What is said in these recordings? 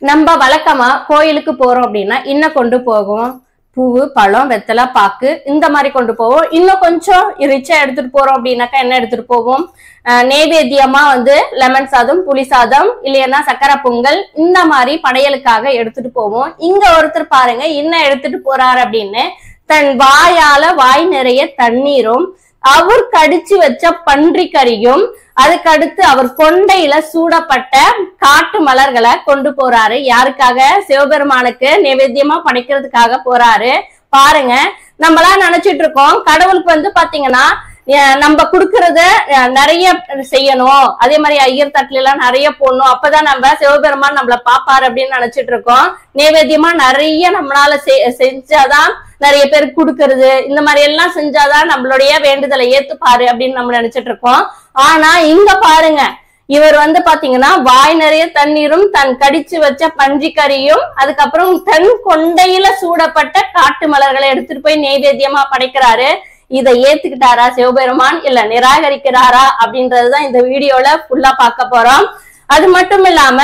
நம்ம வழக்கமா கோயிலுக்கு போறோம் அப்படின்னா இன்னும் கொண்டு போகும் பூவு பழம் வெத்தலை பாக்கு இந்த மாதிரி கொண்டு போவோம். இன்னும் கொஞ்சம் ரிச்சா எடுத்துட்டு போறோம் அப்படின்னாக்கா என்ன எடுத்துட்டு போவோம்? நெய்வேத்தியமா லெமன் சாதம், புளி சாதம், இல்லைன்னா சக்கரை பொங்கல் இந்த மாதிரி படையலுக்காக எடுத்துட்டு போவோம். இங்க ஒருத்தர் பாருங்க என்ன எடுத்துட்டு போறாரு அப்படின்னு, தன் வாயால வாய் நிறைய தண்ணீரும் அவர் கடிச்சு வச்ச பன்றி கறியும் அதுக்கடுத்து அவர் கொண்டையில சூடப்பட்ட காட்டு மலர்களை கொண்டு போறாரு. யாருக்காக? சிவபெருமானுக்கு நைவேத்தியமா படைக்கிறதுக்காக போறாரு. பாருங்க, நம்மளாம் நினைச்சிட்டு இருக்கோம் கடவுளுக்கு பாத்தீங்கன்னா நம்ம குடுக்கறத நிறைய செய்யணும், அதே மாதிரி ஐயர் தட்டுல எல்லாம் நிறைய போடணும், அப்பதான் நம்ம சிவபெருமான் நம்மள பாப்பாரு அப்படின்னு நினைச்சிட்டு இருக்கோம். நைவேத்தியமா நிறைய நம்மளால செஞ்சாதான் நிறைய பேருக்கு கொடுக்கறது, இந்த மாதிரி எல்லாம் செஞ்சாதான் நம்மளுடைய வேண்டுதலை ஏத்துப்பாரு அப்படின்னு நம்ம நினைச்சிட்டு இருக்கோம். ஆனா இங்க பாருங்க, இவர் பாத்தீங்கன்னா வாய் நிறைய தண்ணீரும் தன் கடிச்சு வச்ச பன்றிக்கறியும் அதுக்கப்புறம் தன் கொண்டையில சூடப்பட்ட காட்டு மலர்களை எடுத்துட்டு போய் நெய்வேத்தியமா படைக்கிறாரு. இதை ஏத்துக்கிட்டாரா சிவபெருமான், இல்ல நிராகரிக்கிறாரா அப்படின்றதுதான் இந்த வீடியோல ஃபுல்லா பார்க்க போறோம். அது மட்டும் இல்லாம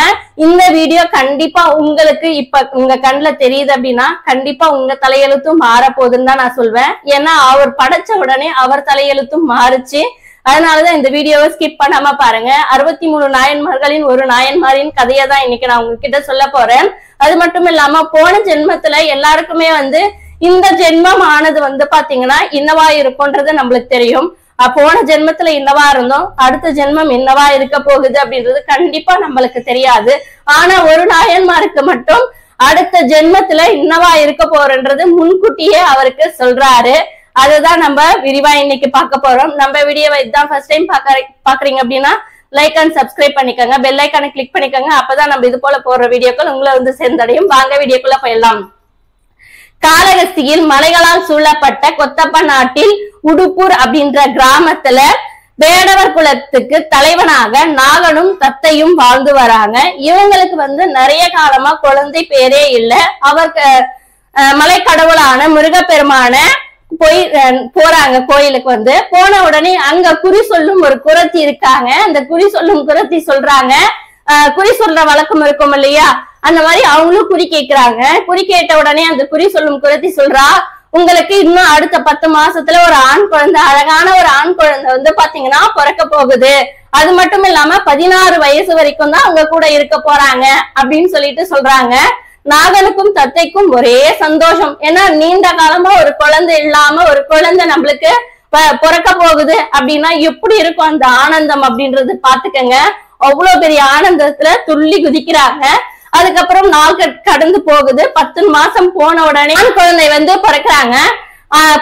இந்த வீடியோ கண்டிப்பா உங்களுக்கு இப்ப உங்க கண்ணுல தெரியுது அப்படின்னா கண்டிப்பா உங்க தலையெழுத்தும் மாற போகுதுன்னு தான் நான் சொல்வேன். ஏன்னா அவர் படைச்ச உடனே அவர் தலையெழுத்தும் மாறுச்சு. அதனாலதான் இந்த வீடியோவை ஸ்கிப் பண்ணாம பாருங்க. 63 நாயன்மார்களின் ஒரு நாயன்மாரின் கதையை தான் இன்னைக்கு நான் உங்ககிட்ட சொல்ல போறேன். அது மட்டும் இல்லாம போன ஜென்மத்துல எல்லாருக்குமே இந்த ஜென்மம் ஆனது பாத்தீங்கன்னா என்னவா இருக்கும்ன்றது நம்மளுக்கு தெரியும். போன ஜென்மத்துல என்னவா இருந்தோம், அடுத்த ஜென்மம் என்னவா இருக்க போகுது அப்படின்றது கண்டிப்பா நம்மளுக்கு தெரியாது. ஆனா ஒரு நாயன்மாருக்கு மட்டும் அடுத்த ஜென்மத்துல என்னவா இருக்க போறன்றது முன்கூட்டியே அவருக்கு சொல்றாரு. அதுதான் நம்ம விரிவா இன்னைக்கு பார்க்க போறோம். நம்ம வீடியோவை இதுதான் ஃபர்ஸ்ட் டைம் பாக்குறீங்க அப்படின்னா லைக் அண்ட் சப்ஸ்கிரைப் பண்ணிக்கோங்க, பெல் ஐக்கானை கிளிக் பண்ணிக்கோங்க. அப்பதான் நம்ம இது போல போடுற வீடியோக்கள் உங்களை சேர்ந்தடையும். வாங்க வீடியோக்குள்ள போயிடலாம். காளகஸ்தியில் மலைகளால் சூழப்பட்ட கொத்தப்ப நாட்டில் உடுப்பூர் அப்படின்ற கிராமத்துல வேடவர் குலத்துக்கு தலைவனாக நாகனும் தத்தையும் வாழ்ந்து வராங்க. இவங்களுக்கு நிறைய காலமா குழந்தை பேரே இல்லை. அவருக்கு மலை கடவுளான முருகப்பெருமான போறாங்க கோயிலுக்கு. போன உடனே அங்க குறி சொல்லும் ஒரு குறத்தி இருக்காங்க. அந்த குறி சொல்லும் குறத்தி சொல்றாங்க, குறி சொல்ற வழக்கம் இருக்கும் இல்லையா, அந்த மாதிரி அவங்களும் குறி கேட்கிறாங்க. குறி கேட்ட உடனே அந்த குறி சொல்லும் குறத்தி சொல்றா, உங்களுக்கு இன்னும் அடுத்த 10 மாசத்துல ஒரு ஆண் குழந்தை, அழகான ஒரு ஆண் குழந்தை பாத்தீங்கன்னா பிறக்க போகுது. அது மட்டும் இல்லாம 16 வயசு வரைக்கும் தான் அவங்க கூட இருக்க போறாங்க அப்படின்னு சொல்லிட்டு சொல்றாங்க. நாகனுக்கும் தத்தைக்கும் ஒரே சந்தோஷம். ஏன்னா நீண்ட காலமா ஒரு குழந்தை இல்லாம ஒரு குழந்தை நம்மளுக்கு பிறக்க போகுது அப்படின்னா எப்படி இருக்கும் அந்த ஆனந்தம் அப்படின்றது பாத்துக்கங்க. அவ்வளவு பெரிய ஆனந்தத்துல துள்ளி குதிக்கிறாங்க. அதுக்கப்புறம் நாள் கடந்து போகுது. 10 மாசம் போன உடனே குழந்தை பிறக்கிறாங்க.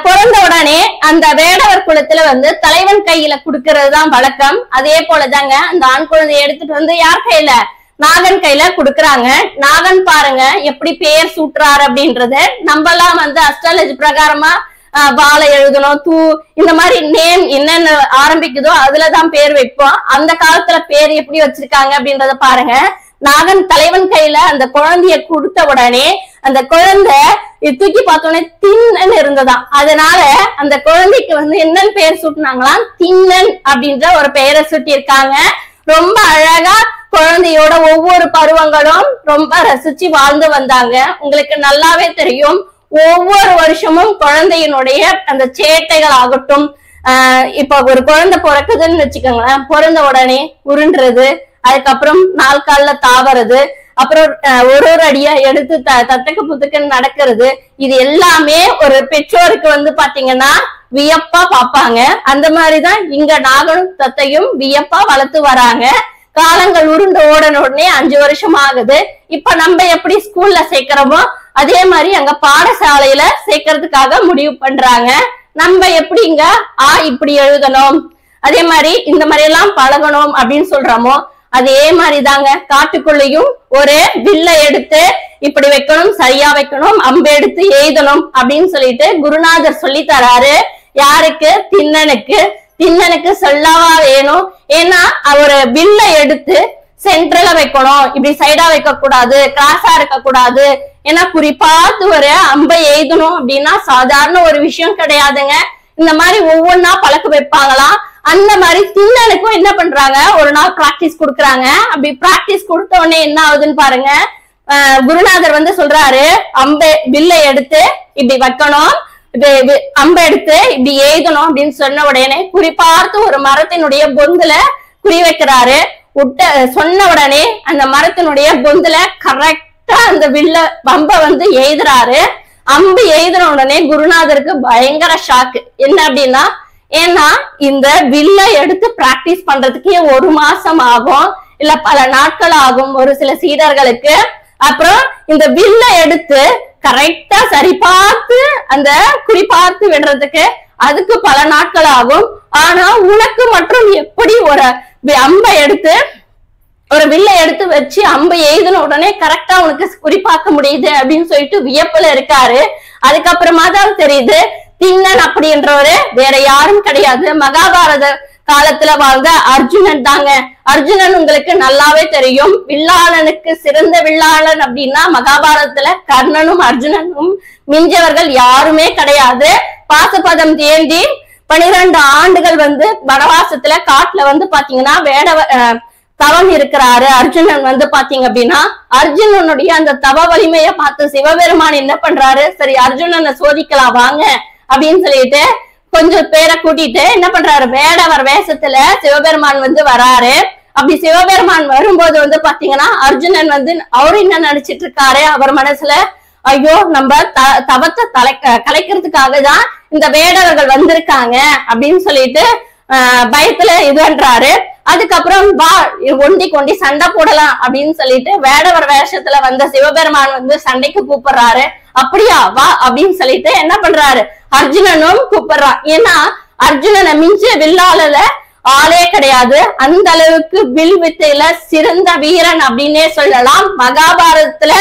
பிறந்த உடனே அந்த வேடவர் குலத்துல தலைவன் கையில குடுக்கறது தான் வழக்கம். அதே போலதாங்க அந்த ஆண் குழந்தைய எடுத்துட்டு யார் கையில? நாகன் கையில குடுக்கறாங்க. நாகன் பாருங்க எப்படி பேர் சூட்டுறாரு அப்படின்றது. நம்ம எல்லாம் அஸ்ட்ராலஜி பிரகாரமா வாழை எழுதணும், தூ இந்த மாதிரி நேம் என்னென்ன ஆரம்பிக்குதோ அதுலதான் பேர் வைப்போம். அந்த காலத்துல பேர் எப்படி வச்சிருக்காங்க அப்படின்றத பாருங்க. நாகன் தலைவன் கையில அந்த குழந்தைய கொடுத்த உடனே அந்த குழந்தை தூக்கி பார்த்தோன்னே திண்ணன் இருந்ததாம். அதனால அந்த குழந்தைக்கு என்னன்னு பேர் சூட்டினாங்களாம்? திண்ணன் அப்படின்ற ஒரு பெயரை சூட்டி இருக்காங்க. ரொம்ப அழகா குழந்தையோட ஒவ்வொரு பருவங்களும் ரொம்ப ரசிச்சு வாழ்ந்து வந்தாங்க. உங்களுக்கு நல்லாவே தெரியும், ஒவ்வொரு வருஷமும் குழந்தையினுடைய அந்த சேட்டைகள் ஆகட்டும், இப்ப ஒரு குழந்தை பிறக்குதுன்னு வச்சுக்கோங்களேன், பிறந்த உடனே உருண்டுறது, அதுக்கப்புறம் நாள் கால்ல தாவறது, அப்புறம் ஒரு அடியா எடுத்து தத்தக்க புத்துக்குன்னு நடக்கிறது, இது எல்லாமே ஒரு பெற்றோருக்கு பாத்தீங்கன்னா வியப்பா பாப்பாங்க. அந்த மாதிரிதான் இங்க நாகனும் தத்தையும் வியப்பா வளர்த்து வராங்க. காலங்கள் உருண்டு ஓடன உடனே 5 வருஷம் ஆகுது. இப்ப நம்ம எப்படி ஸ்கூல்ல சேர்க்கிறோமோ அதே மாதிரி அங்க பாடசாலையில சேர்க்கறதுக்காக முடிவு பண்றாங்க. நம்ம எப்படி இங்க இப்படி எழுதணும், அதே மாதிரி இந்த மாதிரி எல்லாம் பழகணும் அப்படின்னு சொல்றோமோ அதே மாதிரிதாங்க காட்டுக்குள்ளேயும் ஒரு வில்ல எடுத்து இப்படி வைக்கணும், சரியா வைக்கணும், அம்பு எடுத்து எய்தணும் அப்படின்னு சொல்லிட்டு குருநாதர் சொல்லி தராரு. யாருக்கு? திண்ணனுக்கு. திண்ணனுக்கு சொல்லவா வேணும்? ஏன்னா ஒரு வில்ல எடுத்து சென்ட்ரல வைக்கணும், இப்படி சைடா வைக்க கூடாது, கிராஸா இருக்க கூடாது. ஏன்னா குறிப்பாத்து ஒரு அம்பை எய்தணும் அப்படின்னா சாதாரண ஒரு விஷயம் கிடையாதுங்க. இந்த மாதிரி ஒவ்வொன்னா பழக்க வைப்பாங்களாம். அந்த மாதிரி திண்ணனுக்கும் என்ன பண்றாங்க, ஒரு நாள் பிராக்டிஸ் கொடுக்குறாங்க. அப்படி பிராக்டிஸ் கொடுத்த உடனே என்ன ஆகுதுன்னு பாருங்க, குருநாதர் வந்து சொல்றாரு, வில்லை எடுத்து இப்படி வைக்கணும், அம்பை எடுத்து இப்படி எய்தணும் அப்படின்னு சொன்ன உடனே குறிப்பார்த்து ஒரு மரத்தினுடைய பொந்துல குறி வைக்கிறாரு. சொன்ன உடனே அந்த மரத்தினுடைய பொந்துல கரெக்டா அந்த அம்பை வந்து எய்துறாரு. அம்பு எய்துன உடனே குருநாதருக்கு பயங்கர ஷாக்கு. என்ன அப்படின்னா, ஏன்னா இந்த வில்லை எடுத்து பிராக்டிஸ் பண்றதுக்கே 1 மாசம் ஆகும், இல்ல பல நாட்கள் ஆகும் ஒரு சில சீடர்களுக்கு. அப்புறம் இந்த வில்லை எடுத்து கரெக்டா சரி பார்த்து அந்த குறிப்பார்த்து விடுறதுக்கு அதுக்கு பல நாட்கள் ஆகும். ஆனா உனக்கு மற்றும் எப்படி ஒரு அம்பை எடுத்து ஒரு வில்லை எடுத்து வச்சு அம்பை எய்துன உடனே கரெக்டா உனக்கு குறிப்பாக்க முடியுது அப்படின்னு சொல்லிட்டு வியப்புல இருக்காரு. அதுக்கப்புறமா தான் தெரியுது, திண்ணன் அப்படின்றவரு வேற யாரும் கிடையாது, மகாபாரத காலத்துல வாழ்ந்த அர்ஜுனன் தாங்க. அர்ஜுனன் உங்களுக்கு நல்லாவே தெரியும், வில்லாளனுக்கு சிறந்த வில்லாளன் அப்படின்னா மகாபாரதத்துல கர்ணனும் அர்ஜுனனும் மிஞ்சவர்கள் யாருமே கிடையாது. பாசுபதம் தேந்தி 12 ஆண்டுகள் வந்து வனவாசத்துல காட்டுல வந்து பாத்தீங்கன்னா தவம் இருக்கிறாரு அர்ஜுனன் வந்து பாத்தீங்க அப்படின்னா. அர்ஜுனனுடைய அந்த தவ வலிமைய பார்த்து சிவபெருமான் என்ன பண்றாரு, சரி அர்ஜுனனை சோதிக்கலாம் வாங்க அப்படின்னு சொல்லிட்டு கொஞ்சம் பேரை கூட்டிட்டு என்ன பண்றாரு, வேடவர் வேஷத்துல சிவபெருமான் வந்து வராரு. அப்படி சிவபெருமான் வரும்போது வந்து பாத்தீங்கன்னா அர்ஜுனன் வந்து அவரு என்ன நினைச்சிட்டு இருக்காரு, அவர் மனசுல ஐயோ நம்ம தவத்தை கலைக்கிறதுக்காக தான் இந்த வேடவர்கள் வந்திருக்காங்க அப்படின்னு சொல்லிட்டு பயத்துல இதுன்றாரு. அதுக்கப்புறம் வா ஒண்டி கொண்டி சண்டை போடலாம் அப்படின்னு சொல்லிட்டு வேடவர் வேஷத்துல வந்த சிவபெருமான் வந்து சண்டைக்கு கூப்பிடுறாரு. அப்படியா வா அப்படின்னு சொல்லிட்டு என்ன பண்றாரு, அர்ஜுனனும் கூப்பிடுறான். ஏன்னா அர்ஜுனனை மிஞ்ச வில்லாளல ஆளே கிடையாது, அந்த அளவுக்கு வில் வித்தையில சிறந்த வீரன் அப்படின்னே சொல்லலாம். மகாபாரதத்துல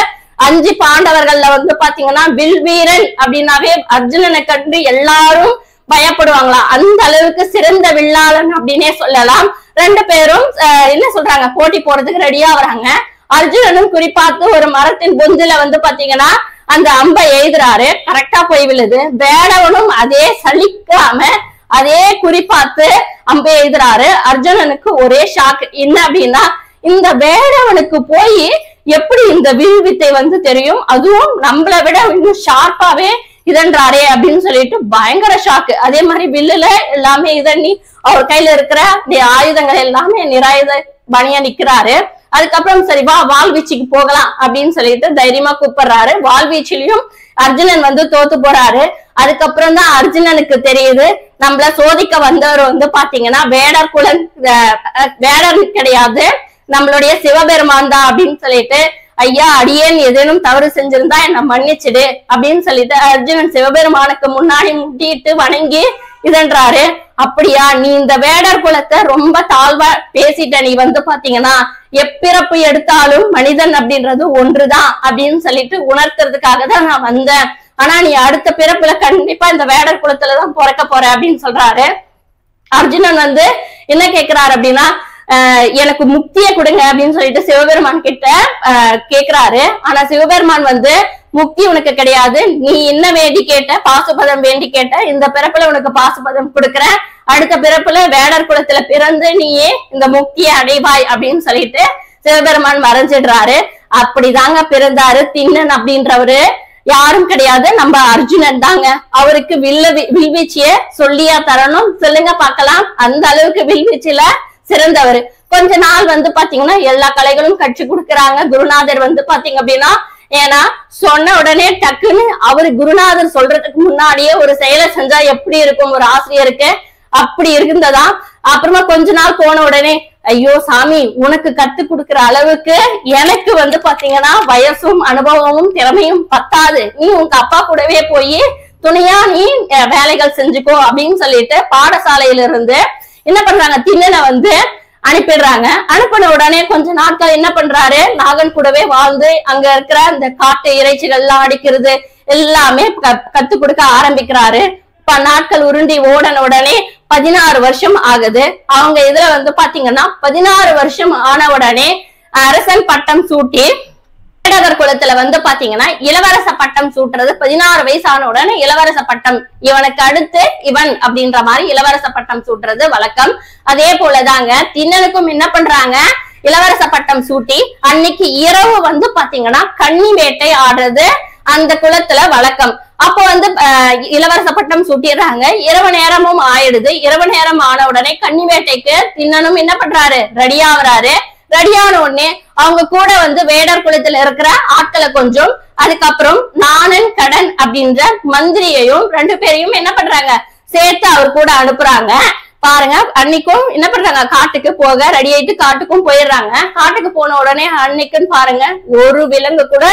5 பாண்டவர்கள்ல வந்து பாத்தீங்கன்னா வில் வீரன் அப்படின்னாவே அர்ஜுனனை கண்டு எல்லாரும் பயப்படுவாங்களா, அந்த அளவுக்கு சிறந்த வில்லாளன் அப்படின்னே சொல்லலாம். 2 பேரும் என்ன சொல்றாங்க, போட்டி போறதுக்கு ரெடியா வராங்க. அர்ஜுனனும் குறிப்பாத்து ஒரு மரத்தின் பொந்துல வந்து பாத்தீங்கன்னா அந்த அம்பை எய்துறாரு, கரெக்டா போய் விழுது. வேடவனும் அதே சலிக்காம அதே குறிப்பாத்து அம்பை எய்துறாரு. அர்ஜுனனுக்கு ஒரே ஷாக். என்ன அப்படின்னா, இந்த வேடவனுக்கு போய் எப்படி இந்த வில் வித்தை வந்து தெரியும், அதுவும் நம்மளை விட இன்னும் ஷார்ப்பாவே இதன்றாரே அப்படின்னு சொல்லிட்டு பயங்கர ஷாக்கு. அதே மாதிரி வில்லுல எல்லாமே இதண்ணி அவர் கையில இருக்கிற ஆயுதங்கள் எல்லாமே நிராயுத பணியா நிக்கிறாரு. அதுக்கப்புறம் சரி வா வால்வீச்சுக்கு போகலாம் அப்படின்னு சொல்லிட்டு தைரியமா கூப்பிடுறாரு. வால்வீச்சிலையும் அர்ஜுனன் வந்து தோத்து போறாரு. அதுக்கப்புறம் தான் அர்ஜுனனுக்கு தெரியுது, நம்மள சோதிக்க வந்தவர் வந்து பாத்தீங்கன்னா வேடர் கிடையாது, நம்மளுடைய சிவபெருமான் தான் அப்படின்னு சொல்லிட்டு, ஐயா அடியேன் ஏதேனும் தவறு செஞ்சிருந்தா என்ன மன்னிச்சிடு அப்படின்னு சொல்லிட்டு அர்ஜுனன் சிவபெருமானுக்கு முன்னாடி முட்டிட்டு வணங்கி இதன்றாரு. அப்படியா, நீ இந்த வேடர் குலத்தை ரொம்ப தாழ்வா பேசிட்ட, நீ வந்து பாத்தீங்கன்னா எப்பிறப்பு எடுத்தாலும் மனிதன் அப்படின்றது ஒன்றுதான் அப்படின்னு சொல்லிட்டு உணர்த்துறதுக்காக தான் நான் வந்தேன். ஆனா நீ அடுத்த பிறப்புல கண்டிப்பா இந்த வேடர் குலத்துலதான் பிறக்க போற அப்படின்னு சொல்றாரு. அர்ஜுனன் வந்து என்ன கேக்குறாரு அப்படின்னா, எனக்கு முக்தியை கொடுங்க அப்படின்னு சொல்லிட்டு சிவபெருமான் கிட்ட கேக்குறாரு. ஆனா சிவபெருமான் வந்து முக்தி உனக்கு கிடையாது, நீ என்ன வேண்டி கேட்ட, பாசுபதம் வேண்டி கேட்ட, இந்த பிறப்புல உனக்கு பாசுபதம் கொடுக்குறேன், அடுத்த பிறப்புல வேடர் குலத்துல பிறந்து நீயே இந்த முக்தியை அடைவாய் அப்படின்னு சொல்லிட்டு சிவபெருமான் மறைஞ்சிடுறாரு. அப்படிதாங்க பிறந்தாரு திண்ணன் அப்படின்றவரு. யாரும் கிடையாது, நம்ம அர்ஜுனன் தாங்க. அவருக்கு வில்வீச்சிய சொல்லியா தரணும், சொல்லுங்க பாக்கலாம். அந்த அளவுக்கு வில்வீச்சில சிறந்தவர். கொஞ்ச நாள் வந்து பாத்தீங்கன்னா எல்லா கலைகளும் கற்றுக் கொடுக்குறாங்க குருநாதர் வந்து பாத்தீங்க அப்படின்னா. ஏன்னா சொன்ன உடனே டக்குன்னு அவரு குருநாதர் சொல்றதுக்கு முன்னாடியே ஒரு செயலை செஞ்சா எப்படி இருக்கும் ஒரு ஆசிரியருக்கு, அப்படி இருந்ததா. அப்புறமா கொஞ்ச நாள் போன உடனே ஐயோ சாமி, உனக்கு கத்து கொடுக்குற அளவுக்கு எனக்கு வந்து பாத்தீங்கன்னா வயசும் அனுபவமும் திறமையும் பத்தாது, நீ உங்க அப்பா கூடவே போய் துணையா நீ வேலைகள் செஞ்சுக்கோ அப்படின்னு சொல்லிட்டு பாடசாலையில இருந்து என்ன பண்றாங்க, திண்ணனை வந்து அனுப்பிடுறாங்க. அனுப்பின உடனே கொஞ்ச நாட்கள் என்ன பண்றாரு, நாகன் கூடவே வாழ்ந்து அங்க இருக்கிற அந்த காட்டு இறைச்சிகள் எல்லாம் அடிக்கிறது எல்லாமே கத்து கொடுக்க ஆரம்பிக்கிறாரு. நாட்கள் உருண்டி ஓடன உடனே 16 வருஷம் ஆகுது. அவங்க இதுல வந்து பாத்தீங்கன்னா 16 வருஷம் ஆன உடனே அரசன் பட்டம் சூட்டி வேடவர் குலத்துல வந்து பாத்தீங்கன்னா இளவரச பட்டம் சூட்டுறது. 16 வயசு ஆன உடனே இளவரச பட்டம், இவனுக்கு அடுத்து இவன் அப்படின்ற மாதிரி இளவரச பட்டம் சூட்டுறது வழக்கம். அதே போலதாங்க திண்ணனுக்கும் என்ன பண்றாங்க, இளவரச பட்டம் சூட்டி அன்னைக்கு இரவு வந்து பாத்தீங்கன்னா கன்னி வேட்டை ஆடுறது அந்த குலத்துல வழக்கம். அப்போ வந்து இளவரச பட்டம் சூட்டிடுறாங்க. இரவு நேரமும் ஆயிடுது. இரவு நேரம் ஆன உடனே கன்னி வேட்டைக்கு திண்ணனும் என்ன பண்றாரு, ரெடியாகிறாரு. ரெடியான உடனே அவங்க கூட வந்து வேடர் குலத்துல இருக்கிற ஆட்களை கொஞ்சம், அதுக்கப்புறம் நாணன் கடன் அப்படின்ற மந்திரியையும் 2 பேரையும் என்ன பண்றாங்க, சேர்த்து அவர் கூட அனுப்புறாங்க. பாருங்க, அன்னைக்கும் என்ன பண்றாங்க, காட்டுக்கு போக ரெடி ஆயிட்டு காட்டுக்கும் போயிடுறாங்க. காட்டுக்கு போன உடனே அன்னைக்குன்னு பாருங்க ஒரு விலங்கு கூட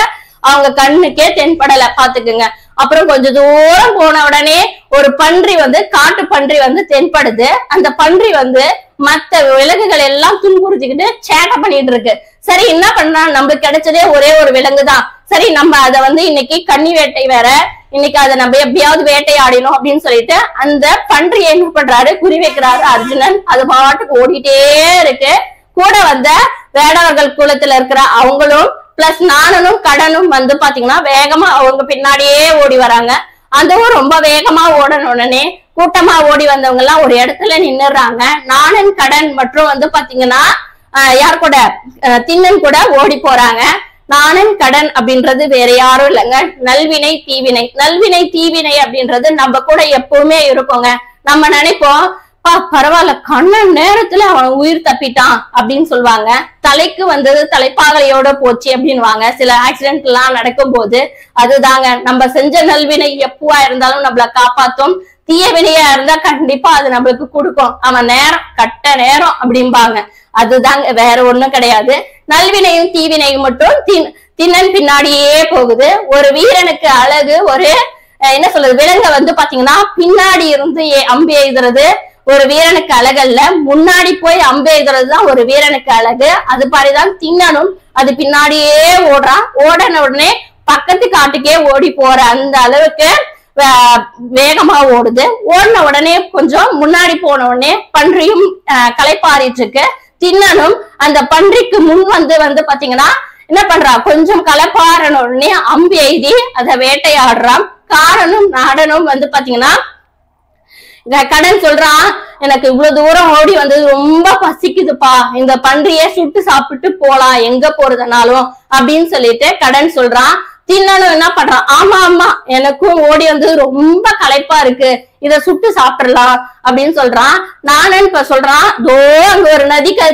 அவங்க கண்ணுக்கே தென்படல, பாத்துக்குங்க. அப்புறம் கொஞ்ச தூரம் போன உடனே ஒரு பன்றி வந்து, காட்டு பன்றி வந்து தென்படுது. அந்த பன்றி வந்து மத்த விலங்குகள் எல்லாம் துன்புறுத்திக்கிட்டு சேட்டை பண்ணிட்டு இருக்கு. சரி என்ன பண்றான், நம்மளுக்கு கிடைச்சதே ஒரே ஒரு விலங்கு தான், சரி நம்ம அதை வந்து இன்னைக்கு கன்னி வேட்டை வேற, இன்னைக்கு அதை நம்ம எப்படியாவது வேட்டையாடினோம் அப்படின்னு சொல்லிட்டு அந்த பன்றியை என்ன பண்றாரு, குறி வைக்கிறாரு அர்ஜுனன். அது பாட்டுக்கு ஓடிட்டே இருக்கு. கூட வந்த வேடவர்கள் குலத்துல இருக்கிற அவங்களும் பிளஸ் நாணனும் கடனும் வந்து பாத்தீங்கன்னா வேகமா அவங்க பின்னாடியே ஓடி வராங்க. அதுவும் ரொம்ப வேகமா ஓடன உடனே கூட்டமா ஓடி வந்தவங்க எல்லாம் ஒரு இடத்துல நின்னுறாங்க. நாணன் கடன் மற்றும் வந்து பாத்தீங்கன்னா யார் கூட, திண்ணன் கூட ஓடி போறாங்க. நாணன் கடன் அப்படின்றது வேற யாரும் இல்லைங்க, நல்வினை தீவினை. நல்வினை தீவினை அப்படின்றது நம்ம கூட எப்பவுமே இருக்குங்க. நம்ம நினைப்போம், பரவாயில்ல கண்ணன் நேரத்துல அவன் உயிர் தப்பிட்டான் அப்படின்னு சொல்லுவாங்க. தலைக்கு வந்தது தலைப்பாகலையோட போச்சு அப்படின்வாங்க சில ஆக்சிடென்ட் எல்லாம் நடக்கும் போது. அதுதாங்க, நம்ம செஞ்ச நல்வினை எப்பவா இருந்தாலும் நம்மள காப்பாத்தும். தீய வினையா இருந்தா கண்டிப்பா அது நம்மளுக்கு கொடுக்கும். அவன் நேரம் கட்ட நேரம் அப்படிம்பாங்க. அதுதாங்க, வேற ஒண்ணும் கிடையாது. நல்வினையும் தீவினையும் மட்டும் திண்ணன் பின்னாடியே போகுது. ஒரு வீரனுக்கு அழகு ஒரு என்ன சொல்றது, விலங்க வந்து பாத்தீங்கன்னா பின்னாடி இருந்து அம்பு எய்துறது ஒரு வீரனுக்கு அழகல்ல, முன்னாடி போய் அம்பு எய்துறதுதான் ஒரு வீரனுக்கு அழகு. அது மாதிரிதான் திண்ணனும் அது பின்னாடியே ஓடுறான். ஓடன உடனே பக்கத்து காட்டுக்கே ஓடி போற அந்த அளவுக்கு வேகமா ஓடுது. ஓடின உடனே கொஞ்சம் முன்னாடி போன உடனே பன்றியும் களைப்பாறிட்டு இருக்கு. திண்ணனும் அந்த பன்றிக்கு முன் வந்து பாத்தீங்கன்னா என்ன பண்றா, கொஞ்சம் களைப்பாறின உடனே அம்பு எய்தி அதை வேட்டையாடுறான். காரனும் நாடனும் வந்து பாத்தீங்கன்னா கடன் சொல்றான், எனக்கு இவ்வளவு தூரம் ஓடி வந்தது ரொம்ப பசிக்குதுப்பா, இந்த பன்றிய சுட்டு சாப்பிட்டு போலாம் எங்க போறதுனாலும் அப்படின்னு சொல்லிட்டு கடன் சொல்றான். திண்ணனும் என்ன பண்றான், ஆமா ஆமா எனக்கும் ஓடி வந்தது ரொம்ப களைப்பா இருக்கு, இத சுட்டு சாப்பிடலாம் அப்படின்னு சொல்றான். நானன் இப்ப சொல்றான், தோ அங்க ஒரு நதிக்கு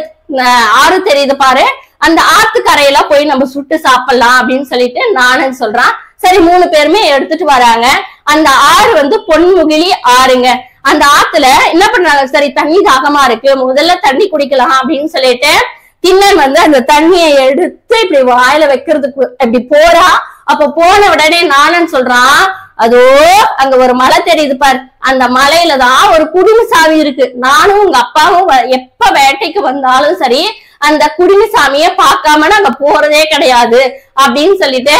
ஆறு தெரியுது பாரு, அந்த ஆத்துக்கரையில போய் நம்ம சுட்டு சாப்பிடலாம் அப்படின்னு சொல்லிட்டு நானன் சொல்றான். சரி 3 பேருமே எடுத்துட்டு வராங்க. அந்த ஆறு வந்து பொன்முகிலி ஆறுங்க. அந்த ஆத்துல என்ன பண்றாங்க, சரி தண்ணி தாகமா இருக்கு, முதல்ல தண்ணி குடிக்கலாம் அப்படின்னு சொல்லிட்டு திண்ணன் வந்து அந்த தண்ணியை எடுத்து இப்படி வாயில வைக்கிறதுக்கு இப்படி போறா. அப்ப போன உடனே நானன் சொல்றான், அதோ அங்க ஒரு மலை தெரியுது பாரு, அந்த மலையில தான் ஒரு குடுமி சாமி இருக்கு. நானும் உங்க அப்பாவும் எப்ப வேட்டைக்கு வந்தாலும் சரி அந்த குடுமி சாமிய பார்க்காம நாங்க போறதே கிடையாது அப்படின்னு சொல்லிட்டு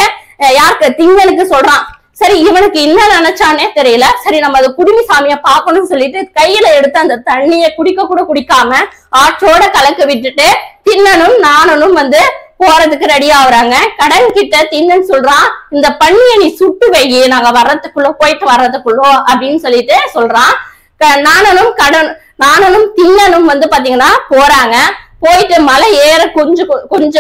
யாருக்கு, திண்ணனுக்கு சொல்றான். சரி இவனுக்கு என்ன நினைச்சானே தெரியல. சரி நம்ம அந்த குடுமி சாமிய பாக்கணும்னு சொல்லிட்டு கையில எடுத்து அந்த தண்ணிய குடிக்க கூட குடிக்காம ஆற்றோட கலக்க விட்டுட்டு திண்ணனும் நாணனும் வந்து போறதுக்கு ரெடி ஆகுறாங்க. கடன் கிட்ட திண்ணன் சொல்றான், இந்த பன்னிய நீ சுட்டு வை, நாங்க வர்றதுக்குள்ள போயிட்டு வர்றதுக்குள்ள அப்படின்னு சொல்லிட்டு சொல்றான். நாணனும் திண்ணனும் வந்து பாத்தீங்கன்னா போறாங்க. போயிட்டு மலை ஏற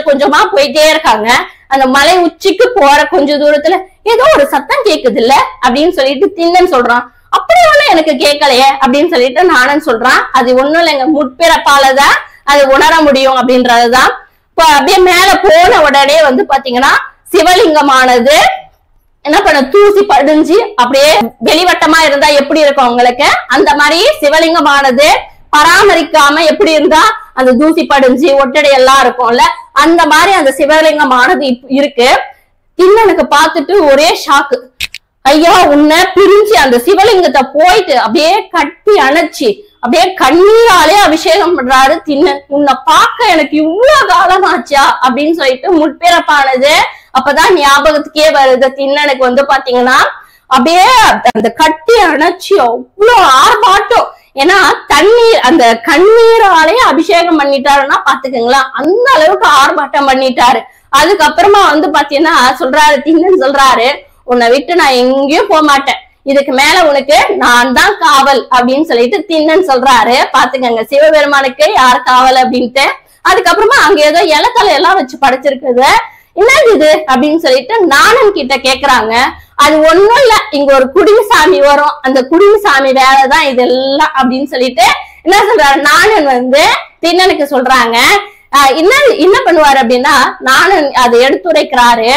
கொஞ்சமா போயிட்டே இருக்காங்க. அந்த மலை உச்சிக்கு போற கொஞ்ச தூரத்துல ஏதோ ஒரு சத்தம் கேக்குது இல்ல அப்படின்னு சொல்லிட்டு திண்ணன் சொல்றான். அப்படி ஒண்ணும் எனக்கு கேட்கலையே அப்படின்னு சொல்லிட்டு நாணன் சொல்றான். அது ஒண்ணும் இல்லைங்க, முற்பிறப்பாலதான் அது உணர முடியும் அப்படின்றதுதான். இப்ப அப்படியே மேல போன உடனே வந்து பாத்தீங்கன்னா சிவலிங்கமானது என்ன பண்ண, தூசி படிஞ்சு அப்படியே வெளிவட்டமா இருந்தா எப்படி இருக்கும் உங்களுக்கு, அந்த மாதிரி சிவலிங்கமானது பராமரிக்காம எப்படி இருந்தா அந்த தூசி படிஞ்சு ஒட்டடை எல்லாம் இருக்கும்ல, அந்த மாதிரி அந்த சிவலிங்கமானது இருக்கு. திண்ணனுக்கு பார்த்துட்டு ஒரே ஷாக்கு, ஐயா உன்னை பிரிஞ்சு அந்த சிவலிங்கத்தை போயிட்டு அப்படியே கட்டி அணைச்சி அப்படியே கண்ணீராலே அபிஷேகம் பண்றாரு திண்ணன். உன்னை பார்க்க எனக்கு இவ்வளவு காலம் ஆச்சா அப்படின்னு சொல்லிட்டு முற்பிறப்பானது அப்பதான் ஞாபகத்துக்கே வருது திண்ணனுக்கு வந்து பாத்தீங்கன்னா. அப்படியே அந்த கட்டி அணைச்சி அவ்வளவு ஆர்ப்பாட்டம். ஏன்னா தண்ணீர் அந்த கண்ணீராலே அபிஷேகம் பண்ணிட்டாருன்னா பாத்துக்கங்களா, அந்த அளவுக்கு ஆர்ப்பாட்டம் பண்ணிட்டாரு. அதுக்கப்புறமா வந்து பாத்தீங்கன்னா சொல்றாரு, திண்ணன் சொல்றாரு, உன்னை விட்டு நான் எங்கேயும் போக மாட்டேன், இதுக்கு மேல உனக்கு நான் தான் காவல் அப்படின்னு சொல்லிட்டு திண்ணன் சொல்றாரு. பாத்துக்கங்க சிவபெருமானுக்கு யார் காவல் அப்படின்ட்டு. அதுக்கப்புறமா அங்க ஏதோ இலத்தலை எல்லாம் வச்சு படைச்சிருக்குது, என்னது இது அப்படின்னு சொல்லிட்டு நாணன் கிட்ட கேக்குறாங்க. அது ஒண்ணும் இல்ல, இங்க ஒரு குடிசாமி வரும், அந்த குடிசாமி வேலைதான் இதெல்லாம் அப்படின்னு சொல்லிட்டு என்ன சொல்றாரு நாணன் வந்து திண்ணனுக்கு சொல்றாங்க. என்ன பண்ணுவாரு அப்படின்னா, நாணன் அதை எடுத்துரைக்கிறாரு.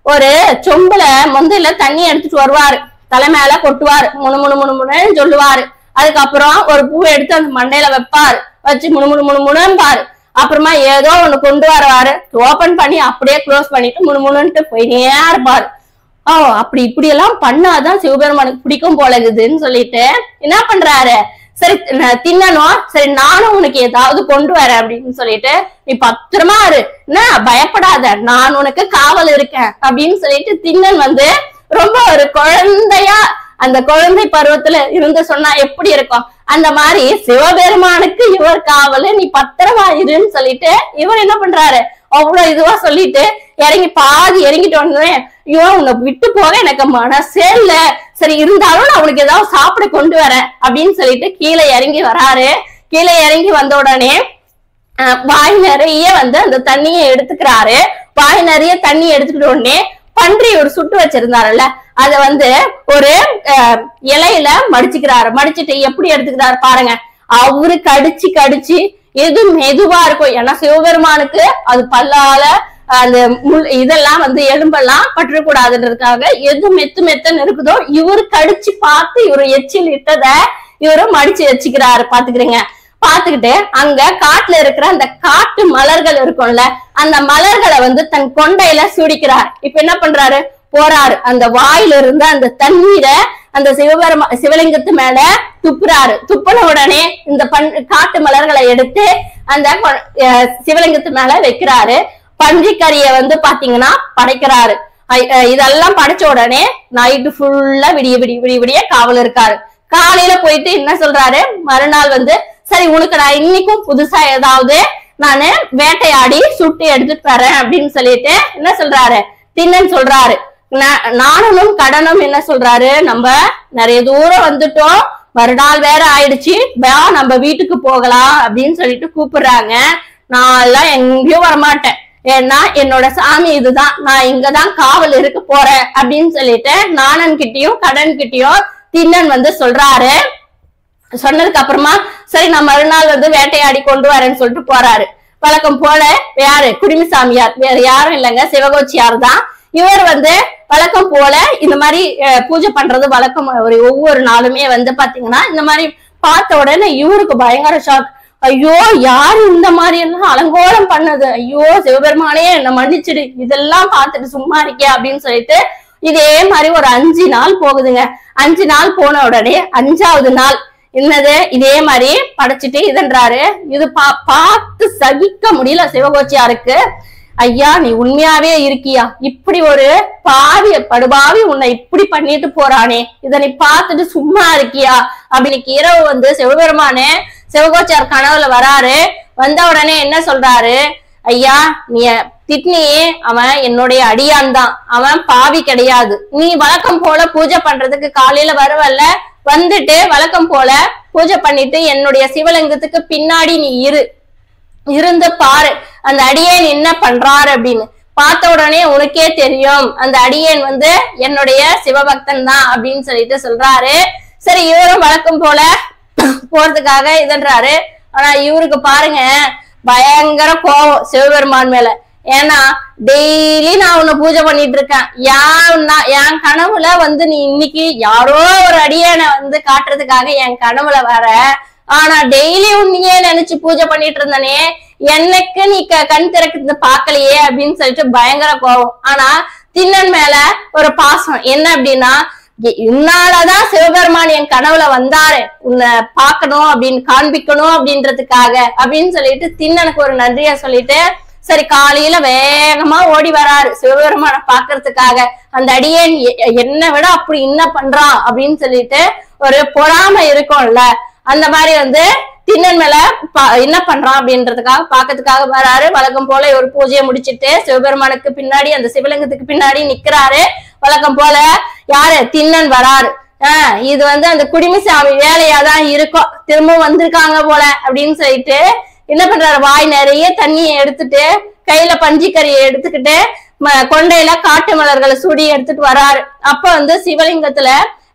ஒரு சொம்புல மொந்தையில தண்ணி எடுத்துட்டு வருவாரு, தலை மேல கொட்டுவாரு, முணுமுணுன்னு சொல்லுவாரு. அதுக்கப்புறம் ஒரு பூவை எடுத்து அந்த மண்டையில வைப்பாரு, வச்சு முணுமுணுன்னு அப்புறமா ஏதோ ஒண்ணு கொண்டு வருவாரு, ஓபன் பண்ணி அப்படியே க்ளோஸ் பண்ணிட்டு முணுமுணுன்ட்டு போயிட்டே இருப்பாரு. அப்படி இப்படி எல்லாம் பண்ணாதான் சிவபெருமானுக்கு பிடிக்கும் போலகுதுன்னு சொல்லிட்டு என்ன பண்றாரு, சரி திண்ணனும் சரி நானும் உனக்கு ஏதாவது கொண்டு வரேன் அப்படின்னு சொல்லிட்டு, நீ பத்திரமா இரு, என்ன பயப்படாத, நான் உனக்கு காவல் இருக்கேன் அப்படின்னு சொல்லிட்டு திண்ணன் வந்து ரொம்ப ஒரு குழந்தையா, அந்த குழந்தை பருவத்துல இருந்து சொன்னா எப்படி இருக்கும் அந்த மாதிரி சிவபெருமானுக்கு இவர் காவலு, நீ பத்திரமா இருன்னு சொல்லிட்டு இவர் என்ன பண்றாரு, அவ்வளவு இதுவா சொல்லிட்டு பாதி இறங்கிட்டு வந்தேன். ஐயோ உன்னை விட்டு போக எனக்கு மனசே இல்ல, சரி இருந்தாலும் நான் உனக்கு ஏதாவது சாப்பிட கொண்டு வரேன் அப்படின்னு சொல்லிட்டு கீழே இறங்கி வராரு. கீழே இறங்கி வந்த உடனே வாய் நிறைய வந்து அந்த தண்ணியை எடுத்துக்கிறாரு. வாய் நிறைய தண்ணி எடுத்துக்கிட்ட உடனே பன்றி ஒரு சுட்டு வச்சிருந்தாருல்ல, அத வந்து ஒரு இலையில மடிச்சுக்கிறாரு. மடிச்சுட்டு எப்படி எடுத்துக்கிறாரு பாருங்க, அவரு கடிச்சு எது மெதுவா இருக்கும், ஏன்னா சிவபெருமானுக்கு அது பல்லால அந்த இதெல்லாம் வந்து எலும்பெல்லாம் பற்றக்கூடாதுன்றதுக்காக எது மெத்துன்னு இருக்குதோ இவரு கடிச்சு பார்த்து இவரு எச்சில் இட்டத இவரு மடிச்சு வச்சுக்கிறாரு. பாத்துக்கிறீங்க. பாத்துக்கிட்டு அங்க காட்டுல இருக்கிற அந்த காட்டு மலர்கள் இருக்கும்ல, அந்த மலர்களை வந்து தன் கொண்டையில சுடிக்கிறார். இப்ப என்ன பண்றாரு, போறாரு, அந்த வாயில இருந்து அந்த தண்ணீரை அந்த சிவலிங்கத்து மேல துப்புறாரு. துப்புன உடனே இந்த காட்டு மலர்களை எடுத்து அந்த சிவலிங்கத்து மேல வைக்கிறாரு. பன்றிக்கறிய வந்து பாத்தீங்கன்னா படைக்கிறாரு. இதெல்லாம் படைச்ச உடனே நைட்டு ஃபுல்லா விடிய காவல் இருக்காரு. காலையில போயிட்டு என்ன சொல்றாரு, மறுநாள் வந்து சரி உனக்கு நான் இன்னைக்கும் புதுசா ஏதாவது நானு வேட்டையாடி சுட்டு எடுத்துட்டு வரேன் அப்படின்னு சொல்லிட்டு என்ன சொல்றாரு திண்ணன் சொல்றாரு. நாணனும் கடனும் என்ன சொல்றாரு, நம்ம நிறைய தூரம் வந்துட்டோம், மறுநாள் வேற ஆயிடுச்சு, நம்ம வீட்டுக்கு போகலாம் அப்படின்னு சொல்லிட்டு கூப்பிடுறாங்க. நான் எல்லாம் எங்கேயும் வரமாட்டேன், ஏன்னா என்னோட சாமி இதுதான், நான் இங்கதான் காவல் இருக்க போறேன் அப்படின்னு சொல்லிட்டு நாணன் கிட்டயும் கடன் கிட்டயும் திண்ணன் வந்து சொல்றாரு. சொன்னதுக்கு அப்புறமா சரி நான் மறுநாள் வந்து வேட்டையாடி கொண்டு வரேன்னு சொல்லிட்டு போறாரு. வழக்கம் போல யாரு, குடிமிசாமியார், வேற யாரும் இல்லைங்க, சிவகோச்சியார் தான். இவர் வந்து வழக்கம் போல இந்த மாதிரி பூஜை பண்றது வழக்கம். ஒவ்வொரு நாளுமே வந்து பாத்தீங்கன்னா இந்த மாதிரி பார்த்த உடனே இவருக்கு பயங்கர ஷாக். ஐயோ யாரு இந்த மாதிரி எல்லாம் அலங்கோலம் பண்ணது, ஐயோ சிவபெருமானே என்ன மன்னிச்சிடு, இதெல்லாம் பார்த்துட்டு சும்மா இருக்கே அப்படின்னு சொல்லிட்டு இதே மாதிரி ஒரு 5 நாள் போகுதுங்க. 5 நாள் போன உடனே 5வது நாள் என்னது இதே மாதிரி படைச்சிட்டு இதன்றாரு. இது பார்த்து சகிக்க முடியல சிவகோச்சியாருக்கு. ஐயா நீ உண்மையாவே இருக்கியா, இப்படி ஒரு படுபாவி உன்னை இப்படி பண்ணிட்டு போறானே, இத நீ பார்த்துட்டு சும்மா இருக்கியா அப்படின்னு இரவு வந்து சிவபெருமானே சிவகோச்சியார் கனவுல வராரு. வந்த உடனே என்ன சொல்றாரு, ஐயா நீ திட்னியே, அவன் என்னுடைய அடியான் தான், அவன் பாவி கிடையாது. நீ வழக்கம் போல பூஜை பண்றதுக்கு காலையில வருவல்ல, வந்துட்டு வழக்கம் போல பூஜை பண்ணிட்டு என்னுடைய சிவலிங்கத்துக்கு பின்னாடி நீ இருந்து பாரு அந்த அடியேன் என்ன பண்றாரு அப்படின்னு. பார்த்த உடனே உனக்கே தெரியும் அந்த அடியேன் வந்து என்னுடைய சிவபக்தன் தான் அப்படின்னு சொல்லிட்டு சொல்றாரு. சரி இவரும் வழக்கம் போல போறதுக்காக இதன்றாரு. ஆனா இவருக்கு பாருங்க பயங்கர கோபம் சிவபெருமான் மேல. ஏன்னா டெய்லி நான் உன்னை பூஜை பண்ணிட்டு இருக்கேன், என் கனவுல வந்து நீ இன்னைக்கு யாரோ ஒரு அடியனை வந்து காட்டுறதுக்காக என் கனவுல வர, ஆனா டெய்லி உன்னையே நினைச்சு பூஜை பண்ணிட்டு இருந்தனே, எனக்கு நீ கண் திறக்கிறது பாக்கலையே அப்படின்னு சொல்லிட்டு பயங்கர கோபம். ஆனா திண்ணன் மேல ஒரு பாசம் என்ன அப்படின்னா, இன்னாலதான் சிவபெருமான் என் கனவுல வந்தாரு, உன்னை பாக்கணும் அப்படின்னு காண்பிக்கணும் அப்படின்றதுக்காக அப்படின்னு சொல்லிட்டு திண்ணனுக்கு ஒரு நன்றியா சொல்லிட்டு சரி காலையில வேகமா ஓடி வராரு சிவபெருமான பாக்குறதுக்காக. அந்த அடியேன் என்ன விட அப்படி என்ன பண்றான் அப்படின்னு சொல்லிட்டு ஒரு பொறாமை இருக்கும்ல, அந்த மாதிரி வந்து திண்ணன் மேல என்ன பண்றான் அப்படின்றதுக்காக பாக்கிறதுக்காக வராரு. வழக்கம் போல ஒரு பூஜையை முடிச்சுட்டு சிவபெருமானுக்கு பின்னாடி அந்த சிவலிங்கத்துக்கு பின்னாடி நிக்கிறாரு. வழக்கம் போல யாரு திண்ணன் வராரு. இது வந்து அந்த குடிமிசாமி வேலையாதான் இருக்கும், திரும்ப வந்திருக்காங்க போல அப்படின்னு சொல்லிட்டு என்ன பண்றாரு, வாய் நிறைய தண்ணியை எடுத்துட்டு கையில பஞ்சிக்கரியை எடுத்துக்கிட்டு கொண்டையில காட்டு மலர்களை சுடி எடுத்துட்டு வராரு. அப்ப வந்து சிவலிங்கத்துல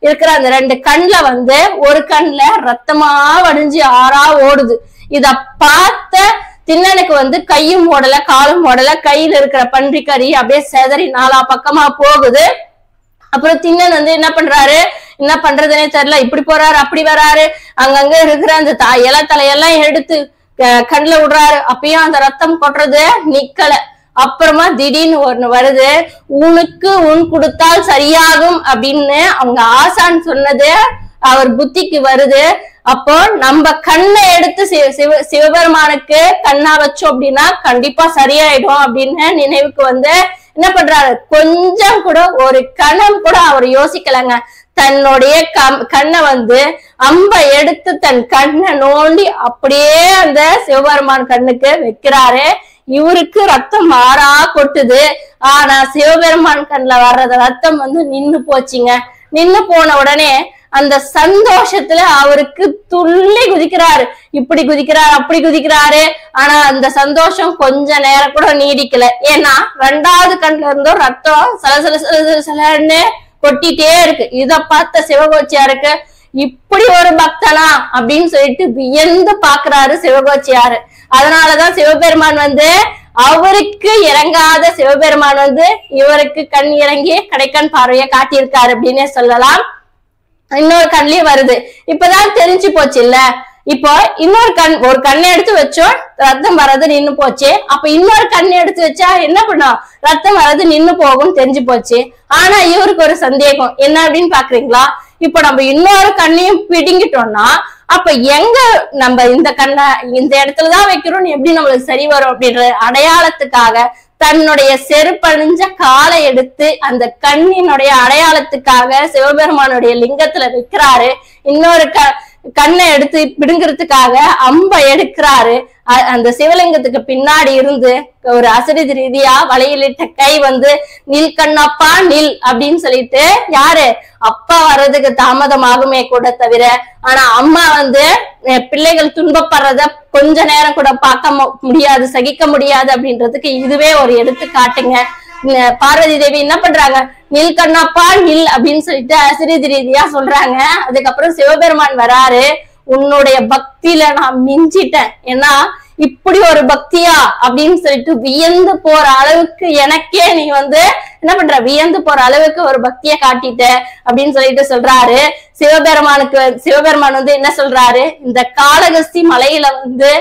இருக்கிற அந்த 2 கண்ணுல வந்து ஒரு கண்ணுல ரத்தமா வடிஞ்சு ஆறா ஓடுது. இத பார்த்த திண்ணனுக்கு வந்து கையும் ஓடல காலும் ஓடல, கையில இருக்கிற பன்றிக்கறி அப்படியே செதறி 4 பக்கமா போகுது. அப்புறம் திண்ணன் வந்து என்ன பண்றாரு, என்ன பண்றதுன்னே தெரியல, இப்படி போறாரு அப்படி வராரு, அங்கங்க இருக்கிற அந்த இலை தலையெல்லாம் எடுத்து கண்ணுல விடுறாரு. அப்பயும் அந்த ரத்தம் கொட்டுறது நிக்கல. அப்புறமா திடீர்னு ஒண்ணு வருது, உனக்கு உன் கொடுத்தால் சரியாகும் அப்படின்னு அவங்க ஆசான் சொன்னது அவர் புத்திக்கு வருது. அப்போ நம்ம கண்ணை எடுத்து சிவபெருமானுக்கு கண்ணா வச்சோம் அப்படின்னா கண்டிப்பா சரியாயிடும் அப்படின்னு நினைவுக்கு வந்து என்ன பண்றாரு, கொஞ்சம் கூட ஒரு கணம் கூட அவர் யோசிக்கலங்க. தன்னுடைய கண்ணை வந்து அம்ப எடுத்து தன் கண்ணை நோண்டி அப்படியே அந்த சிவபெருமான் கண்ணுக்கு வைக்கிறாரு. இவருக்கு ரத்தம் மாறா கொட்டுது. ஆனா சிவபெருமான் கண்ணுல வர்றது ரத்தம் வந்து நின்னு போச்சுங்க. நின்னு போன உடனே அந்த சந்தோஷத்துல அவருக்கு துள்ளி குதிக்கிறாரு. இப்படி குதிக்கிறாரு அப்படி குதிக்கிறாரு. ஆனா அந்த சந்தோஷம் கொஞ்ச நேரம் கூட நீடிக்கல. ஏன்னா 2வது கண்ணுல இருந்தும் ரத்தம் சலசலன்னு கொட்டிட்டே இருக்கு. இத பார்த்த சிவகோச்சியாருக்கு இப்படி ஒரு பக்தனா அப்படின்னு சொல்லிட்டு வியந்து பாக்குறாரு சிவகோச்சியாரு. அதனாலதான் சிவபெருமான் வந்து அவருக்கு இறங்காத சிவபெருமான் வந்து இவருக்கு கண் இறங்கி கடைக்கண் பார்வையை காட்டியிருக்காரு அப்படின்னே சொல்லலாம். இன்னொரு கண்லயும் வருது. இப்பதான் தெரிஞ்சு போச்சு இல்ல. இப்போ இன்னொரு ஒரு கண்ணை எடுத்து வச்சோம், ரத்தம் வர்றது நின்னு போச்சு. அப்ப இன்னொரு கண்ணை எடுத்து வச்சா என்ன பண்ணும், ரத்தம் வர்றது நின்னு போகும் தெரிஞ்சு போச்சு. ஆனா இவருக்கு ஒரு சந்தேகம் என்ன அப்படின்னு பாக்குறீங்களா, இப்ப நம்ம இன்னொரு கண்ணையும் பிடுங்கிட்டோம்னா அப்ப எங்க நம்ம இந்த கண்ணை இந்த இடத்துலதான் வைக்கிறோம் எப்படி நம்மளுக்கு சரி வரும் அப்படின்ற அடையாளத்துக்காக தன்னுடைய செருப்பணிஞ்ச காலை எடுத்து அந்த கண்ணினுடைய அடையாளத்துக்காக சிவபெருமானுடைய லிங்கத்துல வைக்கிறாரு. இன்னொரு கண்ணை எடுத்து பிடுங்கிறதுக்காக அம்ப எடுக்கிறாரு. அந்த சிவலிங்கத்துக்கு பின்னாடி இருந்து ஒரு அசரீதி ரீதியா வளையலிட்ட கை வந்து நில் கண்ணப்பா நில் அப்படின்னு சொல்லிட்டு, யாரு அப்பா வர்றதுக்கு தாமதமாகுமே கூட தவிர, ஆனா அம்மா வந்து பிள்ளைகள் துன்பப்படுறத கொஞ்ச நேரம் கூட பார்க்க முடியாது, சகிக்க முடியாது அப்படின்றதுக்கு இதுவே ஒரு எடுத்துக்காட்டுங்க. பார்வதி தேவி என்ன பண்றாங்க, நில் கண்ணப்பா நில் அப்படின்னு சொல்லிட்டு அசரீதி ரீதியா சொல்றாங்க. அதுக்கப்புறம் சிவபெருமான் வராரு, உன்னுடைய பக்தியில நான் மிஞ்சிட்டேன், ஏன்னா இப்படி ஒரு பக்தியா அப்படின்னு சொல்லிட்டு வியந்து போற அளவுக்கு எனக்கே நீ வந்து என்ன பண்ற, வியந்து போற அளவுக்கு ஒரு பக்திய காட்டிட்ட அப்படின்னு சொல்லிட்டு சொல்றாரு. சிவபெருமான் வந்து என்ன சொல்றாரு, இந்த காளகஸ்தி மலையில வந்து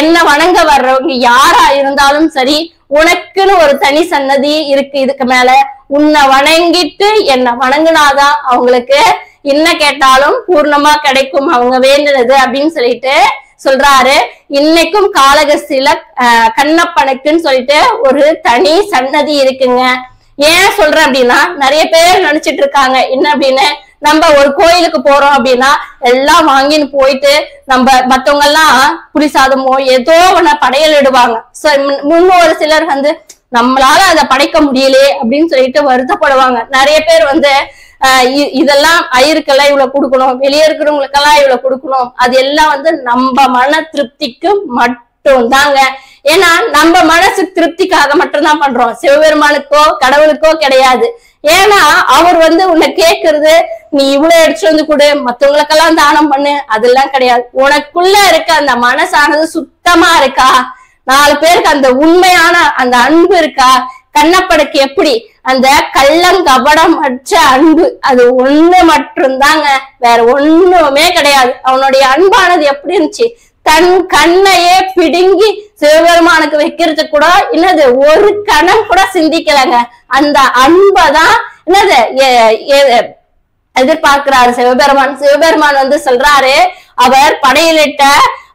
என்ன வணங்க வர்றவங்க யாரா இருந்தாலும் சரி, உனக்குன்னு ஒரு தனி சன்னதி இருக்கு. இதுக்கு மேல உன்னை வணங்கிட்டு என்ன வணங்குனாதான் அவங்களுக்கு என்ன கேட்டாலும் பூர்ணமா கிடைக்கும், அவங்க வேண்டினது அப்படின்னு சொல்லிட்டு சொல்றாரு. இன்னைக்கும் காளகஸ்தியில கண்ணப்பனுக்குன்னு சொல்லிட்டு ஒரு தனி சன்னதி இருக்குங்க. ஏன் சொல்றேன் அப்படின்னா, நிறைய பேர் நினைச்சிட்டு இருக்காங்க என்ன அப்படின்னு, நம்ம ஒரு கோயிலுக்கு போறோம் அப்படின்னா எல்லாம் வாங்கின்னு போயிட்டு நம்ம மத்தவங்க எல்லாம் புளிசாதமோ ஏதோ ஒண்ணு படையல் இடுவாங்க. ஒரு சிலர் வந்து நம்மளால அதை படைக்க முடியலையே அப்படின்னு சொல்லிட்டு வருத்தப்படுவாங்க. நிறைய பேர் வந்து இதெல்லாம் ஐயருக்கெல்லாம் இவ்வளவு கொடுக்கணும், வெளியே இருக்கிறவங்களுக்கெல்லாம் இவ்வளவு கொடுக்கணும், அது எல்லாம் வந்து நம்ம மன திருப்திக்கு மட்டும் தாங்க. ஏன்னா நம்ம மனசு திருப்திக்காக மட்டும்தான் பண்றோம், சிவபெருமானுக்கோ கடவுளுக்கோ கிடையாது. ஏன்னா அவர் வந்து உன்னை கேட்கறது நீ இவ்வளவு எடுத்துட்டு வந்து கொடு, மத்தவங்களுக்கெல்லாம் தானம் பண்ணு, அதெல்லாம் கிடையாது. உனக்குள்ள இருக்க அந்த மனசானது சுத்தமா இருக்கா, 4 பேருக்கு அந்த உண்மையான அந்த அன்பு இருக்கா. கண்ணப்பனுக்கு எப்படி அந்த கள்ளங்கபடம் அற்ற அன்பு, அது ஒண்ணு மட்டும்தாங்க, வேற ஒண்ணுமே கிடையாது. அவனுடைய அன்பானது எப்படி இருந்துச்சு, தன் கண்ணையே பிடுங்கி சிவபெருமானுக்கு வைக்கிறதுக்கு கூட என்னது ஒரு கணம் கூட சிந்திக்கலங்க. அந்த அன்பதான் என்னது எதிர்பார்க்கிறாரு சிவபெருமான் வந்து சொல்றாரு, அவர் படையிலிட்ட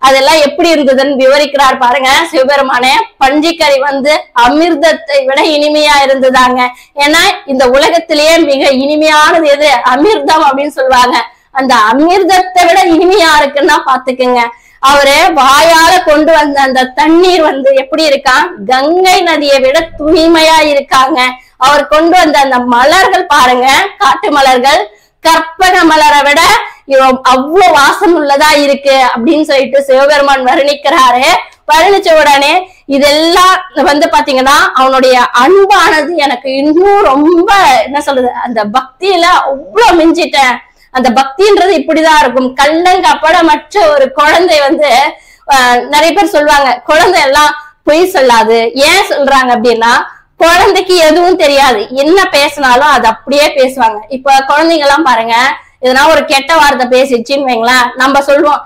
அதெல்லாம் எப்படி இருந்ததுன்னு விவரிக்கிறார் பாருங்க சிவபெருமானே. பஞ்சிக்கறி வந்து அமிர்தத்தை விட இனிமையா இருந்ததாங்க. ஏன்னா இந்த உலகத்திலேயே மிக இனிமையானது எது, அமிர்தம் அப்படின்னு சொல்லுவாங்க. அந்த அமிர்தத்தை விட இனிமையா இருக்குன்னா பாத்துக்குங்க. அவரு வாயால கொண்டு வந்த அந்த தண்ணீர் வந்து எப்படி இருக்கான், கங்கை நதியை விட தூய்மையா இருக்காங்க. அவர் கொண்டு வந்த அந்த மலர்கள் பாருங்க, காட்டு மலர்கள் கற்பக மலரை விட அவ்வளவு வாசம் உள்ளதா இருக்கு அப்படின்னு சொல்லிட்டு சிவபெருமான் வர்ணிக்கிறாரு. வருணிச்ச உடனே இதெல்லாம் வந்து பாத்தீங்கன்னா அவனுடைய அன்பானது எனக்கு இன்னும் ரொம்ப என்ன சொல்றது, அந்த பக்தியில அவ்வளவு மிஞ்சிட்டேன். அந்த பக்தின்றது இப்படிதான் இருக்கும். கள்ளங்கப்படமற்ற ஒரு குழந்தை வந்து நிறைய பேர் சொல்லுவாங்க குழந்தை எல்லாம் பொய் சொல்லாது. ஏன் சொல்றாங்க அப்படின்னா, குழந்தைக்கு எதுவும் தெரியாது, என்ன பேசினாலும் அது அப்படியே பேசுவாங்க. இப்ப குழந்தைங்க எல்லாம் பாருங்க, எதனா ஒரு கெட்ட வார்த்தை பேசிடுச்சின்னு வைங்களேன், நம்ம சொல்லுவோம்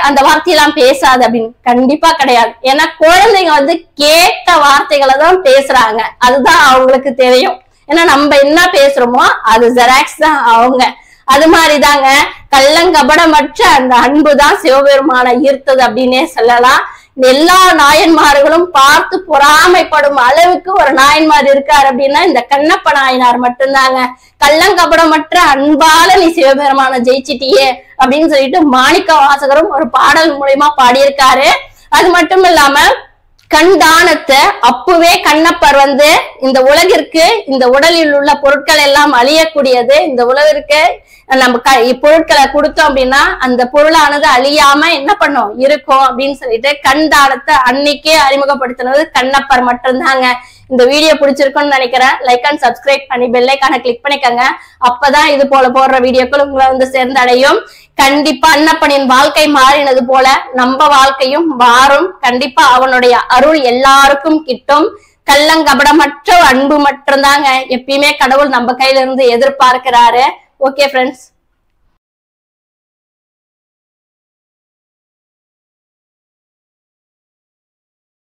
அந்த வார்த்தையெல்லாம் பேசாது அப்படின்னு. கண்டிப்பா கிடையாது. ஏன்னா குழந்தைங்க வந்து கேட்ட வார்த்தைகளை தான் பேசுறாங்க, அதுதான் அவங்களுக்கு தெரியும். ஏன்னா நம்ம என்ன பேசுறோமோ அது ஜெராக்ஸ் தான் அவங்க. அது மாதிரிதாங்க கள்ளங்கபடமற்ற அந்த அன்புதான் சிவபெருமான ஈர்த்தது அப்படின்னே சொல்லலாம். எல்லா நாயன்மார்களும் பார்த்து பொறாமைப்படும் அளவுக்கு ஒரு நாயன்மார் இருக்காரு அப்படின்னா இந்த கண்ணப்ப நாயனார் மட்டும்தாங்க. கள்ளங்கபடமற்ற அன்பால நீ சிவபெருமான ஜெயிச்சிட்டியே அப்படின்னு சொல்லிட்டு மாணிக்க வாசகரும் ஒரு பாடல் மூலியமா பாடியிருக்காரு. அது மட்டும் இல்லாம கண் தானத்தை அப்பவே கண்ணப்பர் வந்து இந்த உலகிற்கு இந்த உடலில் உள்ள பொருட்கள் எல்லாம் அழியக்கூடியது, இந்த உலகிற்கு நம்ம பொருட்களை கொடுத்தோம் அப்படின்னா அந்த பொருளானது அழியாம என்ன பண்ணும் இருக்கும் அப்படின்னு சொல்லிட்டு கண் தானத்தை அன்னைக்கே அறிமுகப்படுத்தினது கண்ணப்பர் மட்டும்தாங்க. இந்த வீடியோ பிடிச்சிருக்கும்னு நினைக்கிறேன். லைக் அண்ட் சப்ஸ்கிரைப் பண்ணி பெல் ஐகானை கிளிக் பண்ணிக்கோங்க. அப்பதான் இது போல போடுற வீடியோக்கள் உங்களை வந்து சேர்ந்தடையும். கண்டிப்பா கண்ணப்பனின் வாழ்க்கை மாறினது போல நம்ம வாழ்க்கையும் மாறும். கண்டிப்பா அவனுடைய அருள் எல்லாருக்கும் கிட்டும். கள்ளங்கபடமற்ற அன்பு மட்டும்தாங்க எப்பயுமே கடவுள் நம்ம கையில இருந்து எதிர்பார்க்கிறாரு. Okay friends.